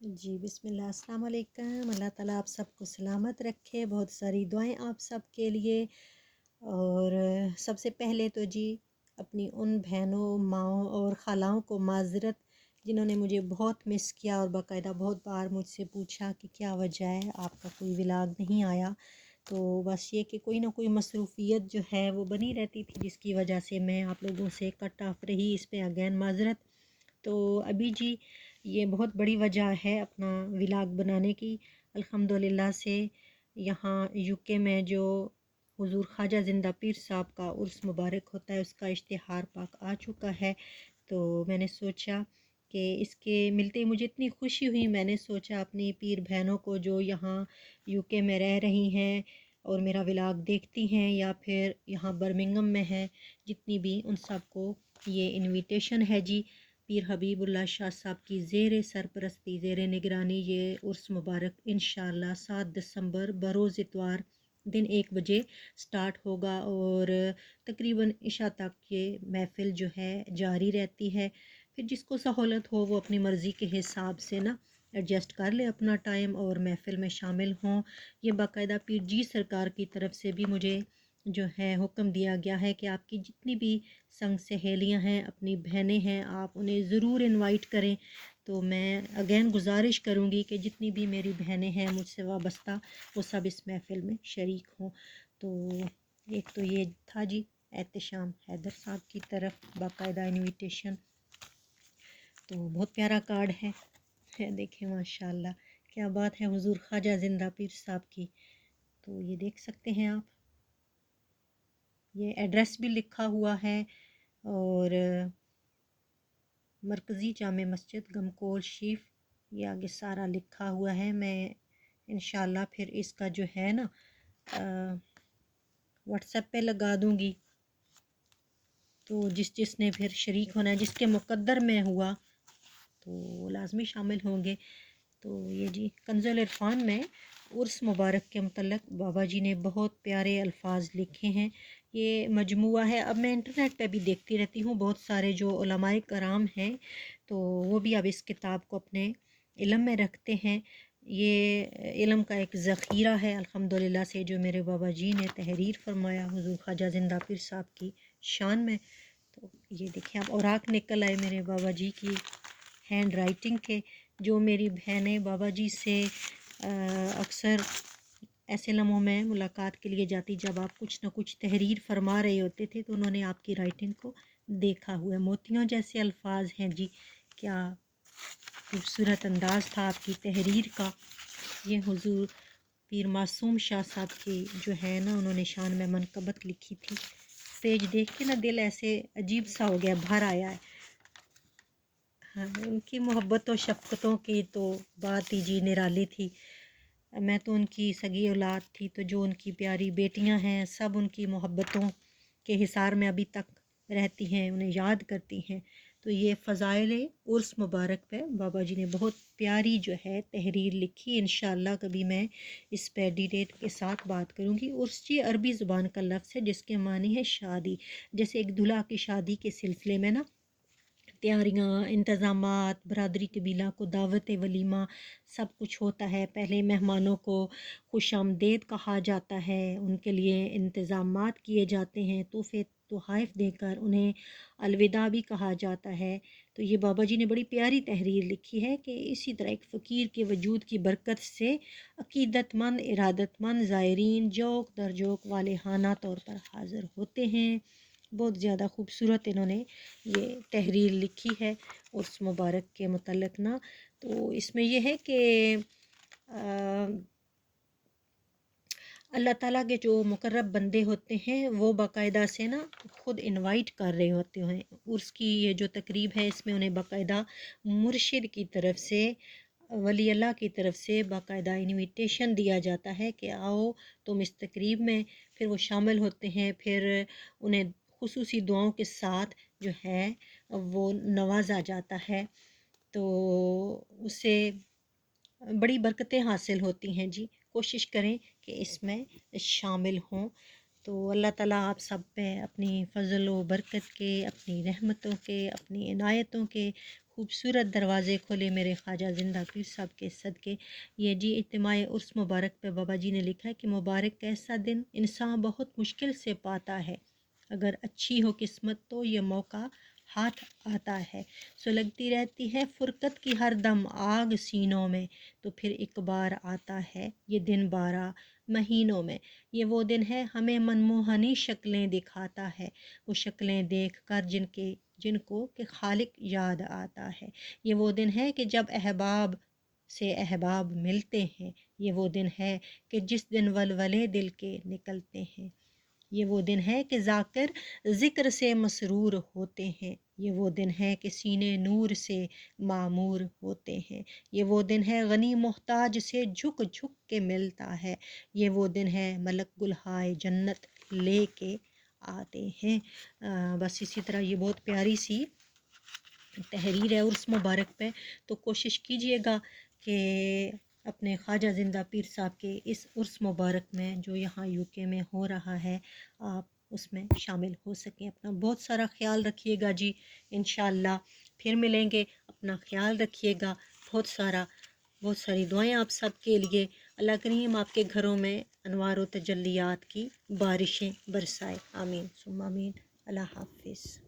जी बिस्मिल्लाह अस्सलाम वालेकुम। अल्लाह ताला आप सबको सलामत रखे। बहुत सारी दुआएं आप सब के लिए। और सबसे पहले तो जी अपनी उन बहनों माओं और ख़ालाओं को माज़रत जिन्होंने मुझे बहुत मिस किया और बाकायदा बहुत बार मुझसे पूछा कि क्या वजह है आपका कोई व्लॉग नहीं आया। तो बस ये कि कोई ना कोई मसरूफ़ियत जो है वो बनी रहती थी जिसकी वजह से मैं आप लोगों से कट ऑफ रही। इस पे अगेन माज़रत। तो अभी जी ये बहुत बड़ी वजह है अपना व्लॉग बनाने की। अल्हम्दुलिल्लाह से यहाँ यूके में जो हुजूर ख्वाजा ज़िंदा पीर साहब का उर्स मुबारक होता है उसका इश्तिहार पाक आ चुका है। तो मैंने सोचा कि इसके मिलते ही मुझे इतनी खुशी हुई। मैंने सोचा अपनी पीर बहनों को जो यहाँ यूके में रह रही हैं और मेरा व्लॉग देखती हैं या फिर यहाँ बर्मिंघम में हैं, जितनी भी उन सबको ये इनविटेशन है जी। पीर हबीबुल्लाह शाह साहब की ज़ेर सरपरस्ती ज़ेर निगरानी ये उर्स मुबारक इंशाअल्लाह 7 दिसंबर बरोज़ इतवार दिन 1 बजे स्टार्ट होगा और तकरीबन इशा तक ये महफ़िल जो है जारी रहती है। फिर जिसको सहूलत हो वो अपनी मर्ज़ी के हिसाब से ना एडजस्ट कर ले अपना टाइम और महफ़िल में शामिल हों। ये बाकायदा पीर जी सरकार की तरफ से भी मुझे जो है हुक्म दिया गया है कि आपकी जितनी भी संग सहेलियां हैं, अपनी बहनें हैं, आप उन्हें ज़रूर इनवाइट करें। तो मैं अगेन गुजारिश करूँगी कि जितनी भी मेरी बहनें हैं मुझसे वाबस्ता वो सब इस महफ़िल में शरीक हों। तो एक तो ये था जी एहतशाम हैदर साहब की तरफ बाकायदा इनविटेशन। तो बहुत प्यारा कार्ड है देखें माशाल्लाह क्या बात है हुजूर ख्वाजा ज़िंदा पीर साहब की। तो ये देख सकते हैं आप, ये एड्रेस भी लिखा हुआ है और मरकज़ी जामे मस्जिद गमकोल शीफ ये आगे सारा लिखा हुआ है। मैं इंशाल्लाह फिर इसका जो है ना व्हाट्सएप पे लगा दूँगी। तो जिसने फिर शरीक होना है, जिसके मुक़द्दर में हुआ तो लाजमी शामिल होंगे। तो ये जी कंज़ुल इरफ़ान में उर्स मुबारक के मतलब बाबा जी ने बहुत प्यारे अल्फाज लिखे हैं। ये मजमुआ है। अब मैं इंटरनेट पे भी देखती रहती हूँ, बहुत सारे जो उलमाए कराम हैं तो वो भी अब इस किताब को अपने इल्म में रखते हैं। ये इल्म का एक ज़ख़ीरा है अल्हम्दुलिल्लाह से जो मेरे बाबा जी ने तहरीर फरमाया हुज़ूर ख्वाजा ज़िंदा पीर साहब की शान में। तो ये देखिए आप औराक निकल आए मेरे बाबा जी की हैंड राइटिंग के। जो मेरी बहनें बाबा जी से अक्सर ऐसे लम्हों में मुलाकात के लिए जाती जब आप कुछ न कुछ तहरीर फरमा रहे होते थे तो उन्होंने आपकी राइटिंग को देखा हुआ है। मोतियों जैसे अल्फाज हैं जी, क्या खूबसूरत अंदाज़ था आपकी तहरीर का। ये हुजूर पीर मासूम शाह साहब की जो है ना उन्होंने शान में मनकबत लिखी थी। पेज देख के ना दिल ऐसे अजीब सा हो गया, भर आया है। हाँ, उनकी मोहब्बत और शफ़क़तों की तो बात ही जी निराली थी। मैं तो उनकी सगी औलाद थी, तो जो उनकी प्यारी बेटियां हैं सब उनकी मोहब्बतों के हिसार में अभी तक रहती हैं, उन्हें याद करती हैं। तो ये फ़ज़ाइल उर्स मुबारक पे बाबा जी ने बहुत प्यारी जो है तहरीर लिखी। इंशाअल्लाह कभी मैं इस पे डिटेल के साथ बात करूँगी। उर्स जी अरबी ज़ुबान का लफ्ज़ है जिसके मानी है शादी। जैसे एक दूल्हा की शादी के सिलसिले में ना तैयारियाँ, इंतज़ामात, बरादरी कबीला को दावत वलीमा सब कुछ होता है। पहले मेहमानों को खुशामदीद कहा जाता है, उनके लिए इंतज़ामात किए जाते हैं, तोहफ़े तोहाइफ देकर उन्हें अलविदा भी कहा जाता है। तो ये बाबा जी ने बड़ी प्यारी तहरीर लिखी है कि इसी तरह एक फ़कीर के वजूद की बरकत से अक़ीदतमंद इरादतमंद ज़ायरीन जोक दर जोक वालेहाना तौर पर हाज़िर होते हैं। बहुत ज़्यादा खूबसूरत इन्होंने ये तहरीर लिखी है उर्स मुबारक के मुतल्लिक़ ना। तो इसमें यह है कि अल्लाह ताला के जो मुकर्रब बंदे होते हैं वो बाकायदा से ना ख़ुद इनवाइट कर रहे होते हैं। उर्स की ये जो तकरीब है इसमें उन्हें बाकायदा मुर्शिद की तरफ से वली अल्लाह की तरफ से बाकायदा इनविटेशन दिया जाता है कि आओ तुम इस तकरीब में। फिर वो शामिल होते हैं, फिर उन्हें खुसूसी दुआओं के साथ जो है वो नवाजा जाता है। तो उससे बड़ी बरकतें हासिल होती हैं जी। कोशिश करें कि इसमें शामिल हों। तो अल्लाह ताला आप सब पे अपनी फ़ज़ल व बरकत के, अपनी रहमतों के, अपनी इनायतों के خوبصورت دروازے کھولے میرے خواجہ زندہ پیر صاحب کے صدقے۔ یہ جی اجتماع عرس مبارک پہ بابا جی نے لکھا ہے کہ مبارک ایسا دن انسان بہت مشکل سے پاتا ہے، اگر اچھی ہو قسمت تو یہ موقع ہاتھ آتا ہے، سو لگتی رہتی ہے فرقت کی ہر دم آگ سینوں میں، تو پھر ایک بار آتا ہے یہ دن 12 مہینوں میں۔ یہ وہ دن ہے ہمیں منموہنی شکلیں دکھاتا ہے، وہ شکلیں دیکھ کر جن کو کہ خالق یاد آتا ہے۔ یہ وہ دن ہے کہ جب احباب سے احباب ملتے ہیں، یہ وہ دن ہے کہ جس دن ولولے دل کے نکلتے ہیں، یہ وہ دن ہے کہ ذاکر ذکر سے مسرور ہوتے ہیں، یہ وہ دن ہے کہ سینے نور سے معمور ہوتے ہیں، یہ وہ دن ہے غنی محتاج سے جھک جھک کے ملتا ہے، یہ وہ دن ہے ملک گلہائے جنت لے کے آتے ہیں۔ بس اسی طرح یہ بہت پیاری سی تحریر ہے عرس مبارک پہ، تو کوشش کیجئے گا کہ اپنے خواجہ زندہ پیر صاحب کے اس عرس مبارک میں جو یہاں UK میں ہو رہا ہے آپ اس میں شامل ہو سکیں۔ اپنا بہت سارا خیال رکھیے گا جی، انشاءاللہ پھر ملیں گے، اپنا خیال رکھیے گا، بہت ساری دعائیں آپ سب کے لیے۔ اللہ کریم آپ کے گھروں میں انوار و تجلیات کی بارشیں برسائے، آمین ثم آمین۔ اللہ حافظ۔